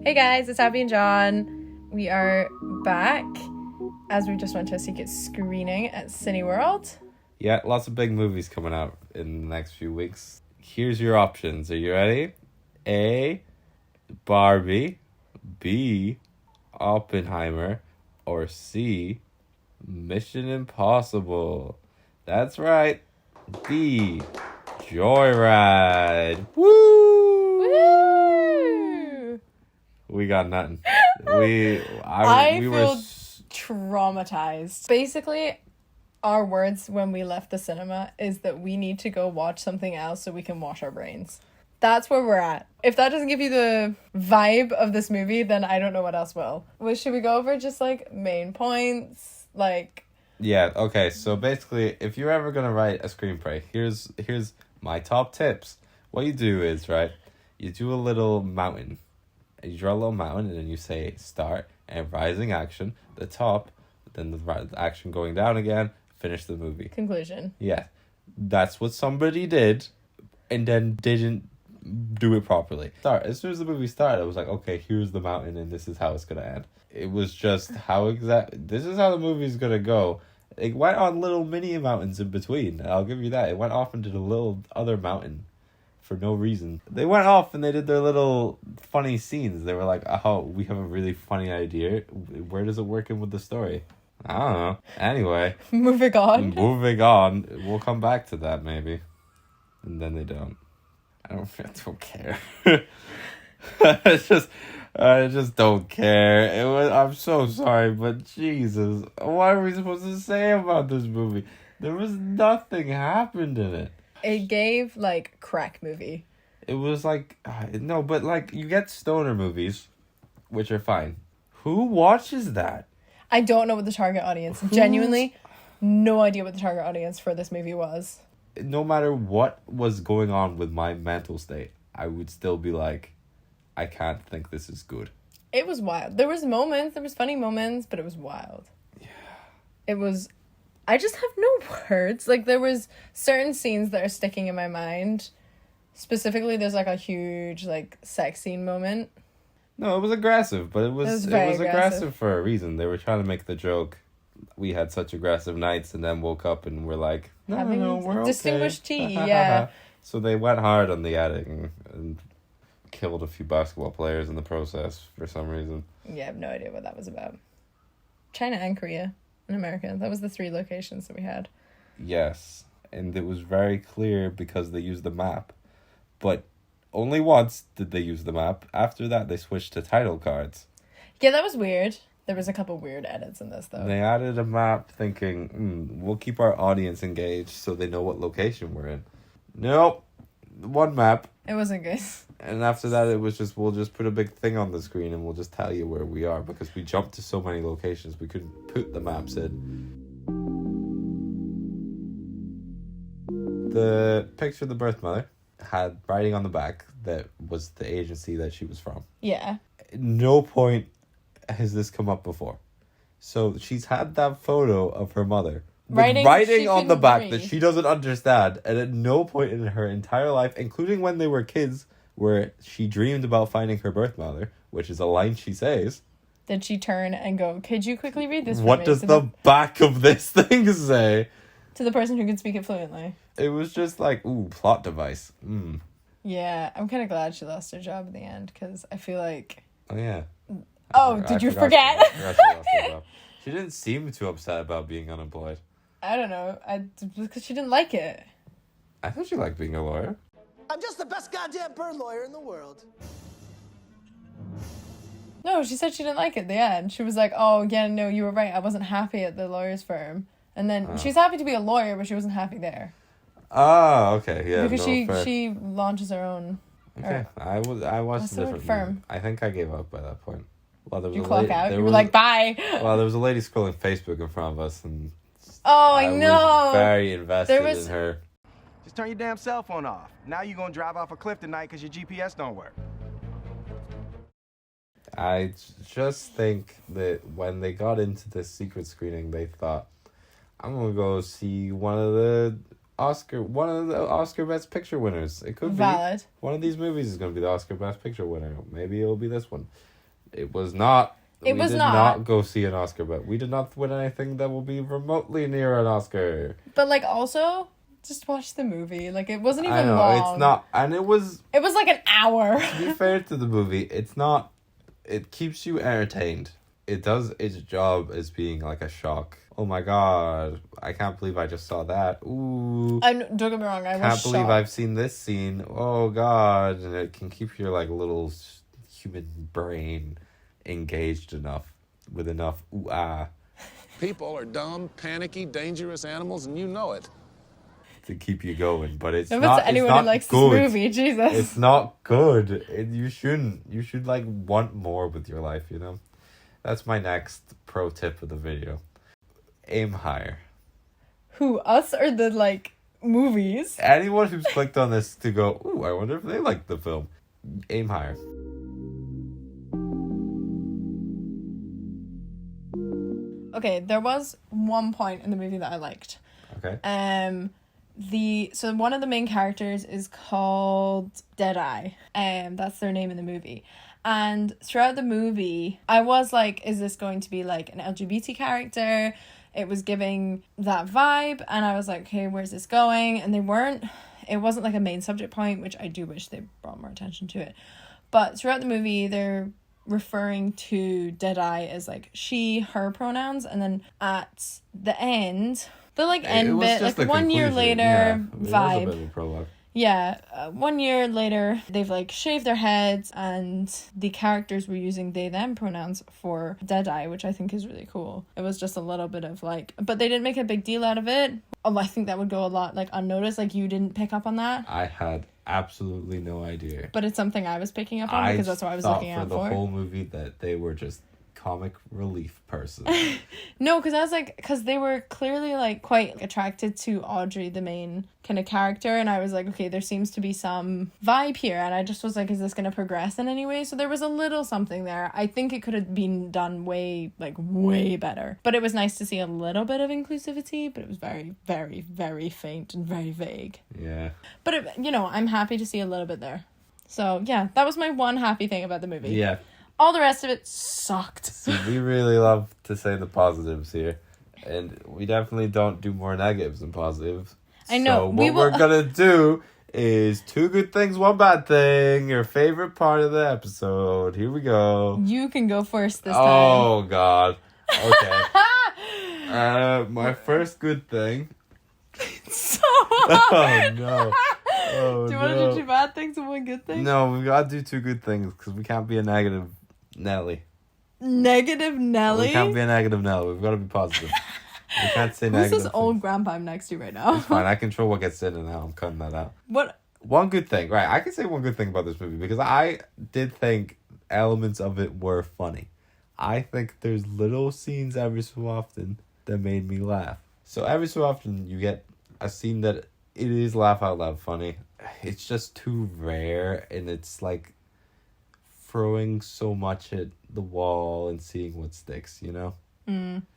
Hey guys, it's Abby and John. We are back as we just went to a secret screening at Cineworld. Yeah, lots of big movies coming out in the next few weeks. Here's your options. Are you ready? A, Barbie. B, Oppenheimer. Or C, Mission Impossible. That's right. B, Joyride. Woo! Woo! We got nothing. I feel traumatized. Basically, our words when we left the cinema is that we need to go watch something else so we can wash our brains. That's where we're at. If that doesn't give you the vibe of this movie, then I don't know what else will. Well, should we go over just like main points? Yeah, okay, so basically, if you're ever gonna write a screenplay, here's my top tips. What you do is, right, you do a little mountain. And you draw a little mountain, and then you say start, and rising action, the top, then the action going down again, finish the movie. Conclusion. Yeah, that's what somebody did, and then didn't do it properly. As soon as the movie started, I was like, okay, here's the mountain, and this is how it's gonna end. It was just this is how the movie's gonna go. It went on little mini mountains in between. I'll give you that. It went off into the little other mountain for no reason. They went off and they did their little funny scenes. They were like, oh, we have a really funny idea. Where does it work in with the story? I don't know. Anyway. Moving on. We'll come back to that maybe. And then they don't. I don't care. I just don't care. I'm so sorry, but Jesus, what are we supposed to say about this movie? There was nothing happened in it. It gave like crack movie. It was like no, but like you get stoner movies, which are fine. Who watches that? I don't know what the target audience. Genuinely, no idea what the target audience for this movie was. No matter what was going on with my mental state, I would still be like, I can't think this is good. It was wild. There was funny moments, but it was wild. Yeah. It was, I just have no words. Like, there was certain scenes that are sticking in my mind. Specifically, there's like a huge like sex scene moment. No, it was aggressive, but it was very aggressive for a reason. They were trying to make the joke. We had such aggressive nights, and then woke up and we're like, no, we're distinguished okay. tea, yeah. So they went hard on the editing and killed a few basketball players in the process for some reason. Yeah, I have no idea what that was about. China and Korea and America. That was the 3 locations that we had. Yes, and it was very clear because they used the map. But only once did they use the map. After that, they switched to title cards. Yeah, that was weird. There was a couple weird edits in this, though. They added a map thinking, we'll keep our audience engaged so they know what location we're in. Nope. One map. It wasn't good. And after that, it was just, we'll just put a big thing on the screen and we'll just tell you where we are because we jumped to so many locations. We couldn't put the maps in. The picture of the birth mother had writing on the back that was the agency that she was from. Yeah. At no point has this come up before. So she's had that photo of her mother writing on the back that she doesn't understand, and at no point in her entire life, including when they were kids, where she dreamed about finding her birth mother, which is a line she says, did she turn and go, could you quickly read this for what me? does the back of this thing say? To the person who can speak it fluently. It was just like, ooh, plot device. Yeah, I'm kind of glad she lost her job at the end, because I feel like... Oh, yeah. Did you forget? She didn't seem too upset about being unemployed. I don't know. Because she didn't like it. I thought she liked being a lawyer. I'm just the best goddamn bird lawyer in the world. No, she said she didn't like it at the end. She was like, oh, yeah, no, you were right. I wasn't happy at the lawyer's firm. And then she's happy to be a lawyer, but she wasn't happy there. Oh, okay. Yeah, because she launches her own... Okay, I watched a different firm. movie. I think I gave up by that point. Well, there was you clock out? You were like, bye! Well, there was a lady scrolling Facebook in front of us, and... Oh, I know! was very invested in her. Just turn your damn cell phone off. Now you're gonna drive off a cliff tonight because your GPS don't work. I just think that when they got into this secret screening, they thought, I'm gonna go see one of the Oscar Best Picture winners. It could be. Valid. One of these movies is gonna be the Oscar Best Picture winner. Maybe it'll be this one. It was not. It we was did not. not go see an Oscar, but we did not win anything that will be remotely near an Oscar. But, like, also, just watch the movie. Like, it wasn't even I know, long. it's not, and it was... It was, like, an hour. To be fair to the movie, it's not... It keeps you entertained. It does its job as being, like, a shock. Oh my god, I can't believe I just saw that. Ooh. Don't get me wrong, I was Can't believe shocked. I've seen this scene. Oh god. And it can keep your, like, little human brain engaged enough, with enough ooh-ah. People are dumb, panicky, dangerous animals, and you know it. To keep you going, but it's If not. it's anyone it's not who likes good. this movie, Jesus. It's not good. You shouldn't. You should like want more with your life. You know, that's my next pro tip of the video. Aim higher. Who, us or the, like, movies? Anyone who's clicked on this to go, ooh, I wonder if they like the film. Aim higher. Okay, there was one point in the movie that I liked. Okay. So one of the main characters is called Deadeye. That's their name in the movie. And throughout the movie, I was like, is this going to be like an LGBT character? It was giving that vibe, and I was like, okay, where's this going? And it wasn't like a main subject point, which I do wish they brought more attention to it. But throughout the movie, they're referring to Deadeye as like she, her pronouns, and then at the end, the like end bit, like 1 year later It was a vibe. bit of a prologue. Yeah, 1 year later, they've like shaved their heads, and the characters were using they them pronouns for Deadeye, which I think is really cool. It was just a little bit of like, but they didn't make a big deal out of it. I think that would go a lot like unnoticed. Like, you didn't pick up on that. I had absolutely no idea. But it's something I was picking up on because that's what I was looking out for. I thought for the whole movie that they were just comic relief person. No, because I was like, because they were clearly like quite attracted to Audrey, the main kind of character, and I was like, okay, there seems to be some vibe here, and I just was like, is this going to progress in any way? So there was a little something there. I think it could have been done way better, but it was nice to see a little bit of inclusivity, but it was very, very, very faint and very vague. Yeah. But it, I'm happy to see a little bit there. So yeah, that was my one happy thing about the movie. Yeah. All the rest of it sucked. See, we really love to say the positives here, and we definitely don't do more negatives than positives. I know. So what we're gonna do is 2 good things, 1 bad thing. Your favorite part of the episode. Here we go. You can go first this time. Oh God. Okay. My first good thing. So Oh no. Oh, do you want to do 2 bad things and 1 good thing? No, we gotta do 2 good things because we can't be a negative Nelly. Negative Nelly? We can't be a negative Nelly. We've got to be positive. We can't say Who's negative. this old grandpa I'm next to right now? It's fine. I control what gets in and out. I'm cutting that out. What? 1 good thing. Right. I can say 1 good thing about this movie because I did think elements of it were funny. I think there's little scenes every so often that made me laugh. So every so often you get a scene that it is laugh out loud funny. It's just too rare, and it's like throwing so much at the wall and seeing what sticks, you know?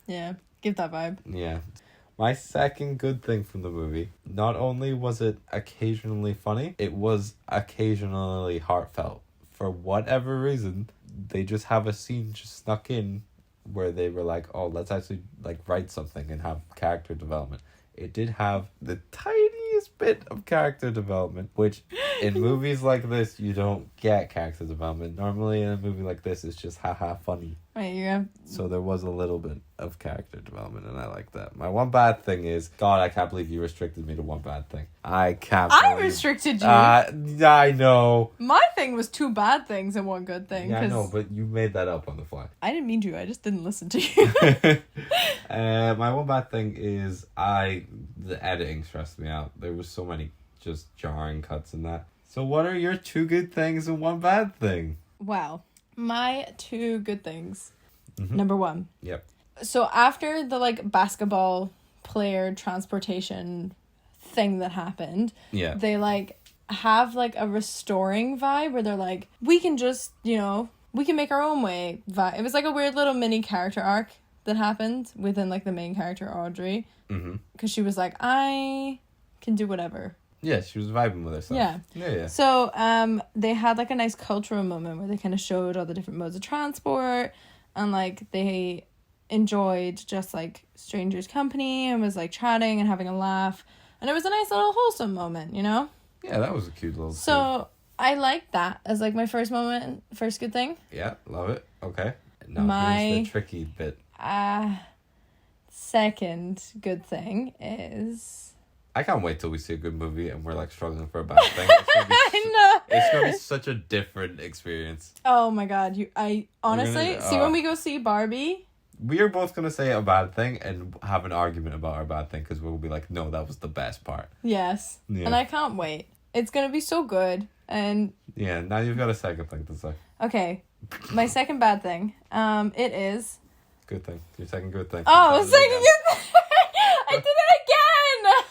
Yeah, give that vibe. Yeah. My second good thing from the movie, not only was it occasionally funny, it was occasionally heartfelt. For whatever reason, they just have a scene just snuck in where they were like, oh, let's actually like write something and have character development. It did have the tiniest bit of character development, which in movies like this, you don't get character development. Normally in a movie like this, it's just haha funny. Right, yeah. So there was a little bit of character development, and I like that. My 1 bad thing is, God, I can't believe you restricted me to 1 bad thing. I can't I believe... restricted you. I know. My thing was 2 bad things and 1 good thing. Yeah, I know, but you made that up on the fly. I didn't mean to. I just didn't listen to you. My 1 bad thing is the editing stressed me out. There was so many just jarring cuts in that. So what are your 2 good things and 1 bad thing? Wow. My 2 good things. Number 1. Yep. So after the like basketball player transportation thing that happened, Yeah. they like have like a restoring vibe where they're like, we can just, we can make our own way vibe. It was like a weird little mini character arc that happened within like the main character Audrey, because she was like, I can do whatever. Yeah, she was vibing with herself. Yeah. Yeah. So they had like a nice cultural moment where they kind of showed all the different modes of transport, and like they enjoyed just like strangers' company and was like chatting and having a laugh, and it was a nice little wholesome moment, you know? Yeah, that was a cute little So I liked that as like my first good thing. Yeah, love it. Okay. Now My here's the tricky bit. Second good thing is... I can't wait till we see a good movie and we're like struggling for a bad thing. I know. It's gonna be such a different experience. Oh my god, I honestly see when we go see Barbie. We are both gonna say a bad thing and have an argument about our bad thing because we'll be like, no, that was the best part. Yes. Yeah. And I can't wait. It's gonna be so good. And yeah, now you've got a second thing to say. okay, my second bad thing. It is. Good thing. Your second good thing. Oh, second good thing. I did it again.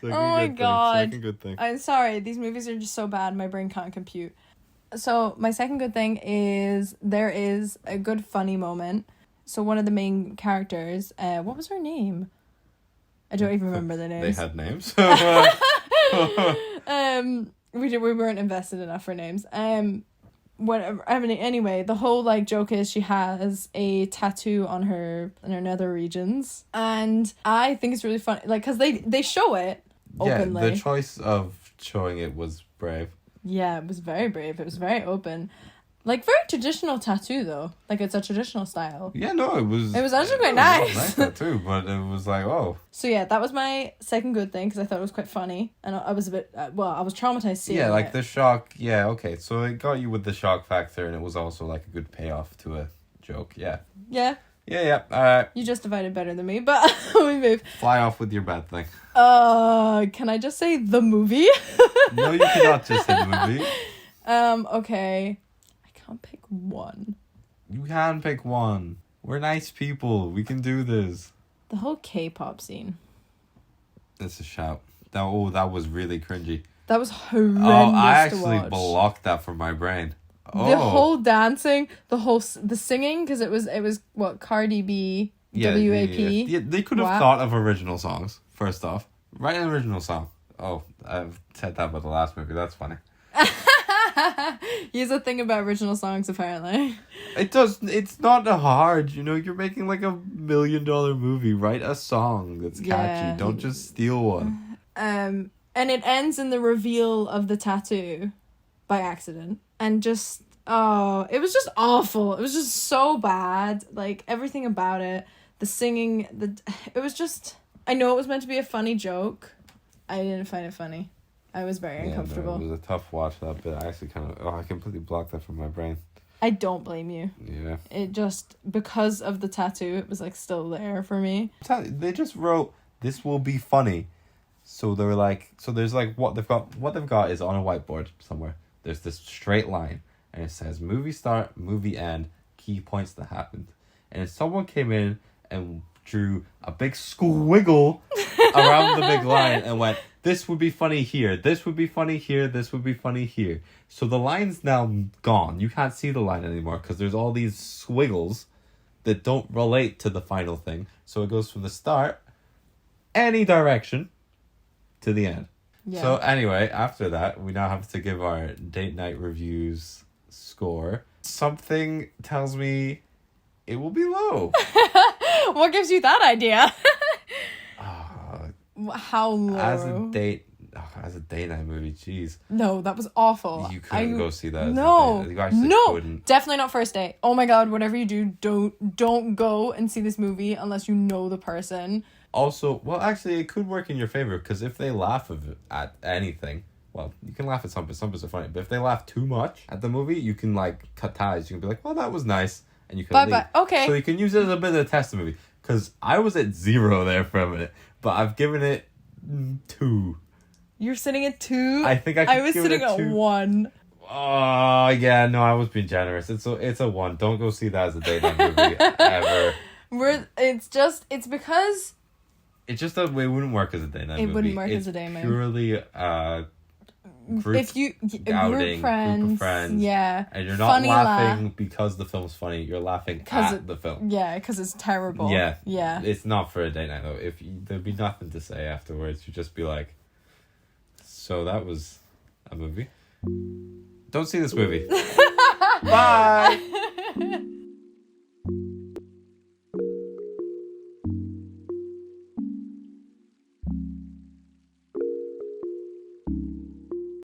Second Oh my good god. Thing. Second good thing. I'm sorry. These movies are just so bad. My brain can't compute. So my second good thing is there is a good funny moment. So one of the main characters, what was her name? I don't even remember the names. They had names. We weren't invested enough for names. Whatever. I mean, anyway, the whole like joke is she has a tattoo on her nether regions, and I think it's really funny, like because they show it openly. Yeah, the choice of showing it was brave. Yeah, it was very brave. It was very open. Like, very traditional tattoo, though. Like, it's a traditional style. Yeah, no, it was... It was actually quite It nice. was nice tattoo, but it was like, oh. So, yeah, that was my second good thing, because I thought it was quite funny. And I was a bit... I was traumatized seeing it. Yeah, like, the shock... Yeah, okay. So, it got you with the shock factor, and it was also, like, a good payoff to a joke. Yeah. Yeah. Yeah. All right. You justified it better than me, but we move. Fly off with your bad thing. Can I just say the movie? No, you cannot just say the movie. Okay. I can't pick one. You can pick one. We're nice people. We can do this. The whole K-pop scene. That's a shout. That was really cringy. That was horrendous. Oh, I actually to watch. blocked that from my brain. Oh. The whole dancing, the singing, because it was what, Cardi B, WAP. Yeah, they could have thought of original songs, first off. Write an original song. Oh, I've said that about the last movie. That's funny. Here's a thing about original songs, apparently. It's not hard, you're making like $1 million movie. Write a song that's catchy. Yeah. Don't just steal one. And it ends in the reveal of the tattoo by accident. And just, it was just awful. It was just so bad. Like, everything about it. The singing, it was just, I know it was meant to be a funny joke. I didn't find it funny. I was very uncomfortable. No, it was a tough watch, that bit. I actually I completely blocked that from my brain. I don't blame you. Yeah. It just, because of the tattoo, it was like still there for me. They just wrote, this will be funny. So they're like, there's like, what they've got is on a whiteboard somewhere. There's this straight line, and it says movie start, movie end, key points that happened. And if someone came in and drew a big squiggle around the big line and went, this would be funny here, this would be funny here, this would be funny here. So the line's now gone. You can't see the line anymore because there's all these squiggles that don't relate to the final thing. So it goes from the start, any direction, to the end. Yeah. So anyway, after that, we now have to give our date night reviews score. Something tells me it will be low. What gives you that idea? How low? As a date night movie, jeez. No, that was awful. You couldn't go see that. No, you actually no, couldn't. Definitely not first date. Oh my god, whatever you do, don't go and see this movie unless you know the person. Also, well, actually, it could work in your favor because if they laugh at anything, well, you can laugh at some bits are funny, but if they laugh too much at the movie, you can like cut ties. You can be like, well, that was nice, and you can leave. Okay. So you can use it as a bit of a test the movie. Because I was at 0 there for a minute, but I've given it 2. You're sitting at 2? I think I was sitting at 1. Oh, yeah, no, I was being generous. It's a 1. Don't go see that as a date night movie, ever. It's because... It's just that it wouldn't work as a date night movie. It wouldn't work as a date night. It's purely group outing, group of friends. Yeah. And you're not laughing because the film's funny. You're laughing at the film. Yeah, because it's terrible. Yeah. Yeah. It's not for a date night, though. There'd be nothing to say afterwards. You'd just be like... So that was a movie. Don't see this movie. Bye.